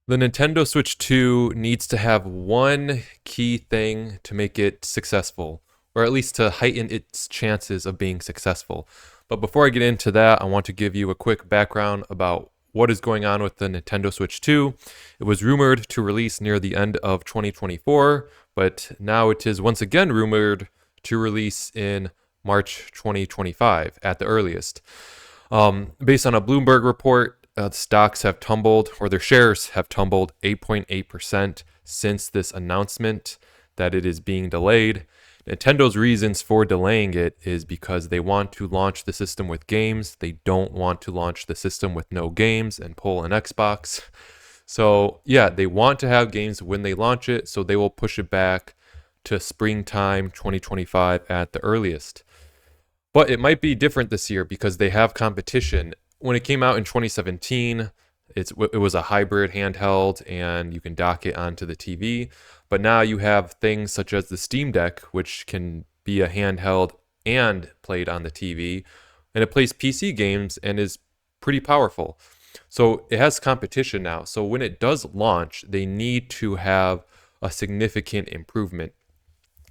The Nintendo Switch 2 needs to have one key thing to make it successful, or at least to heighten its chances of being successful. But before I get into that, I want to give you a quick background about what is going on with the Nintendo Switch 2. It was rumored to release near the end of 2024, but now it is once again rumored to release in March 2025 at the earliest. Based on a Bloomberg report, stocks have tumbled, or their shares have tumbled 8.8% since this announcement that it is being delayed. Nintendo's reasons for delaying it is because they want to launch the system with games. They don't want to launch the system with no games and pull an Xbox. So, yeah, they want to have games when they launch it, so they will push it back to springtime 2025 at the earliest. But it might be different this year because they have competition. When it came out in 2017, it was a hybrid handheld and you can dock it onto the TV. But now you have things such as the Steam Deck, which can be a handheld and played on the TV. And it plays PC games and is pretty powerful. So it has competition now. So when it does launch, they need to have a significant improvement.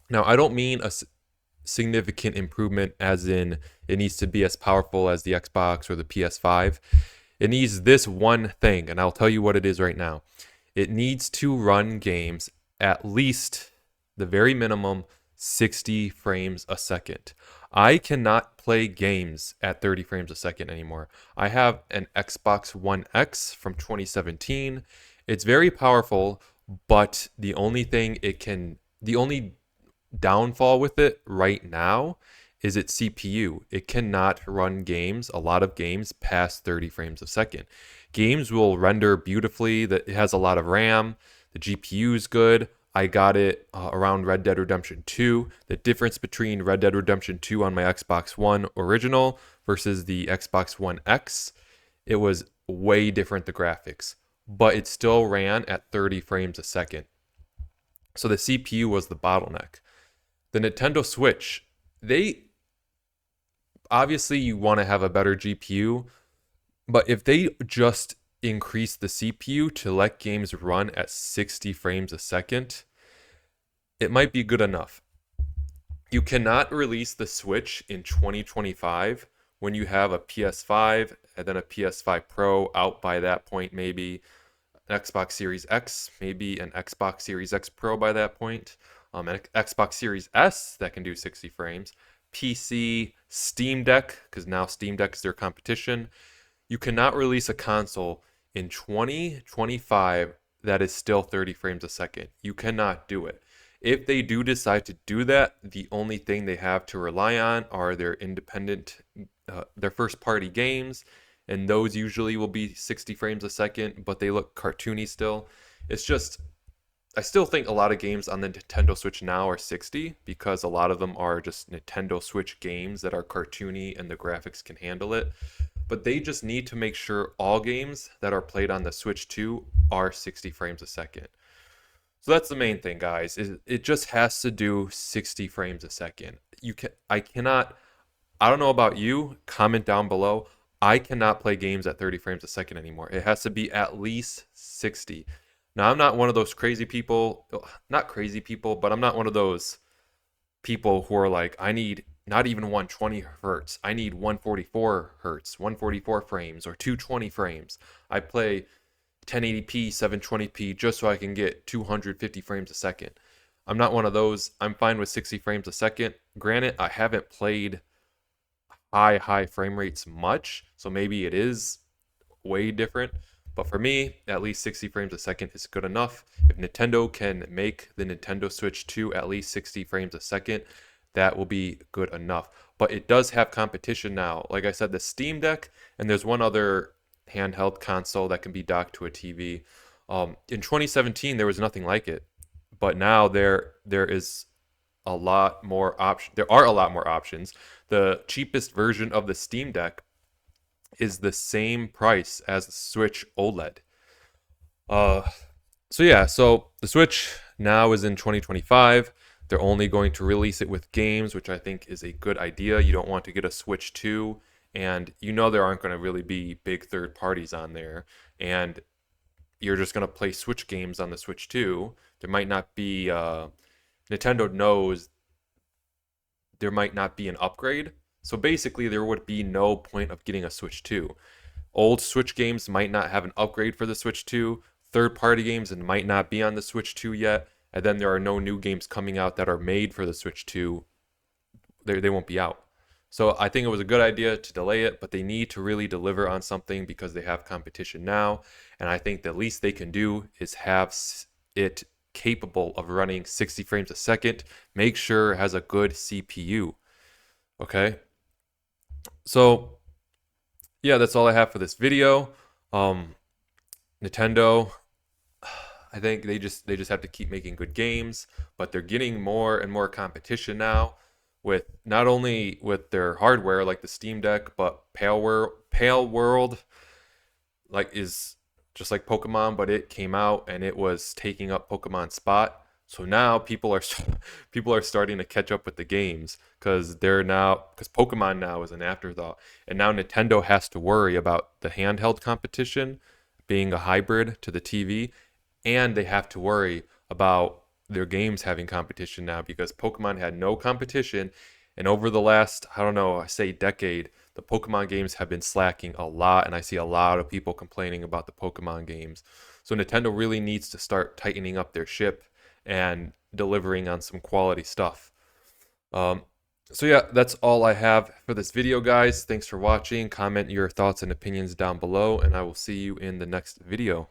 Now, I don't mean a significant improvement as in it needs to be as powerful as the Xbox or the PS5. It needs this one thing, and I'll tell you what it is right now. It needs to run games at least the very minimum 60 frames a second. I cannot play games at 30 frames a second anymore. I have an Xbox One X from 2017. It's very powerful, but the only downfall with it right now is its CPU. It cannot run games, a lot of games, past 30 frames a second. Games will render beautifully. That it has a lot of RAM. The GPU is good. I got it around Red Dead Redemption 2. The difference between Red Dead Redemption 2 on my Xbox One original versus the Xbox One X, it was way different, the graphics, but it still ran at 30 frames a second. So the CPU was the bottleneck. The Nintendo Switch, they obviously you want to have a better GPU, but if they just increase the CPU to let games run at 60 frames a second, it might be good enough. You cannot release the Switch in 2025 when you have a PS5 and then a PS5 Pro out by that point, maybe an Xbox Series X, maybe an Xbox Series X Pro by that point. An Xbox Series S that can do 60 frames, PC, Steam Deck, because now Steam Deck is their competition. You cannot release a console in 2025 that is still 30 frames a second. You cannot do it. If they do decide to do that, the only thing they have to rely on are their independent, their first party games, and those usually will be 60 frames a second, but they look cartoony still. It's just, I still think a lot of games on the Nintendo Switch now are 60 because a lot of them are just Nintendo Switch games that are cartoony and the graphics can handle it. But they just need to make sure all games that are played on the Switch 2 are 60 frames a second. So that's the main thing, guys. It just has to do 60 frames a second. I cannot, I don't know about you, comment down below. I cannot play games at 30 frames a second anymore. It has to be at least 60. Now, I'm not one of those crazy people, not crazy people, but I'm not one of those people who are like, I need not even 120 hertz. I need 144 hertz, 144 frames, or 220 frames. I play 1080p, 720p just so I can get 250 frames a second. I'm not one of those. I'm fine with 60 frames a second. Granted, I haven't played high frame rates much, so maybe it is way different. But for me, at least 60 frames a second is good enough. If Nintendo can make the Nintendo Switch 2 at least 60 frames a second, that will be good enough. But it does have competition now. Like I said, the Steam Deck, and there's one other handheld console that can be docked to a TV. In 2017, there was nothing like it. But now there is a lot more option. There are a lot more options. The cheapest version of the Steam Deck is the same price as the Switch OLED. So the Switch now is in 2025. They're only going to release it with games, which I think is a good idea. You don't want to get a Switch 2, and you know there aren't going to really be big third parties on there. And you're just going to play Switch games on the Switch 2. There might not be, Nintendo knows there might not be an upgrade. So basically, there would be no point of getting a Switch 2. Old Switch games might not have an upgrade for the Switch 2. Third party games might not be on the Switch 2 yet. And then there are no new games coming out that are made for the Switch 2. They won't be out. So I think it was a good idea to delay it, but they need to really deliver on something because they have competition now. And I think the least they can do is have it capable of running 60 frames a second. Make sure it has a good CPU. Okay. So yeah, that's all I have for this video. Nintendo, I think they just have to keep making good games, but they're getting more and more competition now with not only with their hardware like the Steam Deck, but Pale World like is just like Pokemon, but it came out and it was taking up Pokemon's spot. So now people are people are starting to catch up with the games because Pokemon now is an afterthought, and now Nintendo has to worry about the handheld competition being a hybrid to the TV, and they have to worry about their games having competition now because Pokemon had no competition, and over the last, I don't know, I say decade, the Pokemon games have been slacking a lot, and I see a lot of people complaining about the Pokemon games. So Nintendo really needs to start tightening up their ship and delivering on some quality stuff. Um, so yeah, that's all I have for this video, guys. Thanks for watching. Comment your thoughts and opinions down below, and I will see you in the next video.